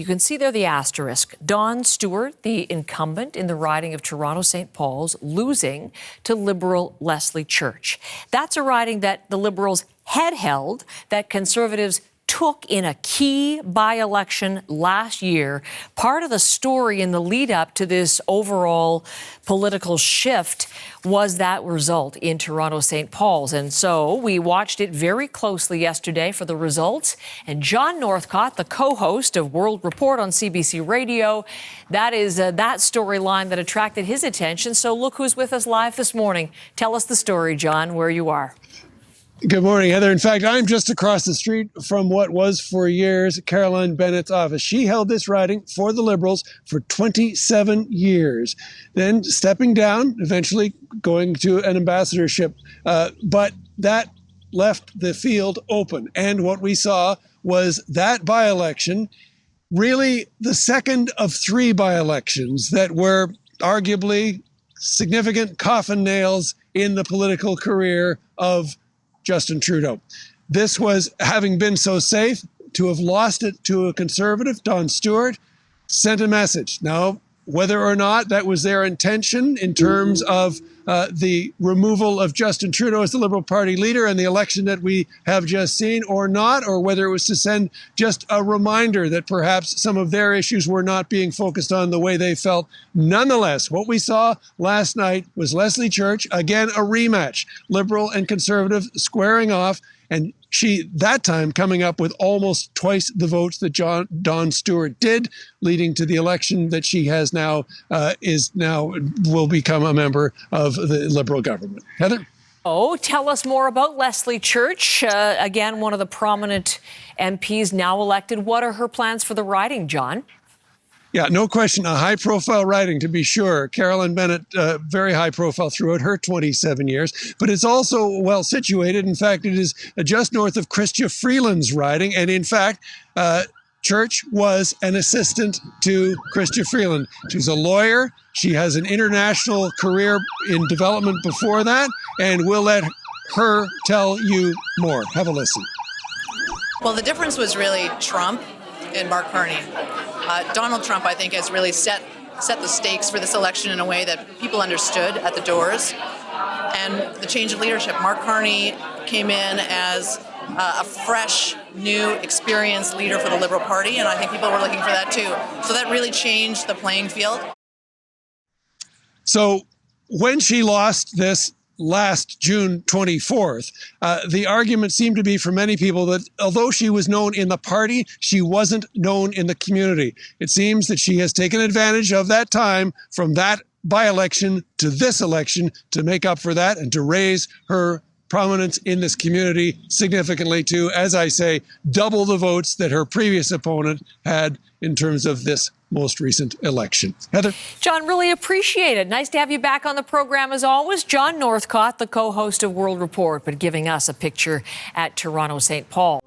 You can see there the asterisk. Don Stewart, the incumbent in the riding of Toronto-St. Paul's, losing to Liberal Leslie Church. That's a riding that the Liberals had held, that Conservatives took in a key by-election last year. Part of the story in the lead-up to this overall political shift was that result in Toronto-St. Paul's. And so we watched it very closely yesterday for the results. And John Northcott, the co-host of World Report on CBC Radio, that is that storyline that attracted his attention. So look who's with us live this morning. Tell us the story, John, where you are. Good morning, Heather. In fact, I'm just across the street from what was for years Caroline Bennett's office. She held this riding for the Liberals for 27 years, then stepping down, eventually going to an ambassadorship. But that left the field open. And what we saw was that by-election, really the second of three by-elections that were arguably significant coffin nails in the political career of Justin Trudeau. This was, having been so safe, to have lost it to a Conservative, Don Stewart, sent a message. Now, whether or not that was their intention in terms of the removal of Justin Trudeau as the Liberal Party leader and the election that we have just seen or not, or whether it was to send just a reminder that perhaps some of their issues were not being focused on the way they felt. Nonetheless, what we saw last night was Leslie Church, again, a rematch, Liberal and Conservative squaring off, and she, that time, coming up with almost twice the votes that Don Stewart did, leading to the election that she has now, will become a member of the Liberal government. Heather? Oh, tell us more about Leslie Church. Again, one of the prominent MPs now elected. What are her plans for the riding, John? Yeah, no question. A high-profile riding, to be sure. Caroline Bennett, very high-profile throughout her 27 years. But it's also well-situated. In fact, it is just north of Chrystia Freeland's riding. And in fact, Church was an assistant to Chrystia Freeland. She's a lawyer. She has an international career in development before that. And we'll let her tell you more. Have a listen. Well, the difference was really Trump and Mark Carney. Donald Trump, I think, has really set the stakes for this election in a way that people understood at the doors. And the change of leadership. Mark Carney came in as a fresh, new, experienced leader for the Liberal Party, and I think people were looking for that too. So that really changed the playing field. So when she lost this last June 24th, the argument seemed to be for many people that although she was known in the party, she wasn't known in the community. It seems that she has taken advantage of that time from that by-election to this election to make up for that and to raise her prominence in this community significantly to, as I say, double the votes that her previous opponent had in terms of this most recent election. Heather? John, really appreciate it. Nice to have you back on the program as always. John Northcott, the co-host of World Report, but giving us a picture at Toronto-St. Paul's.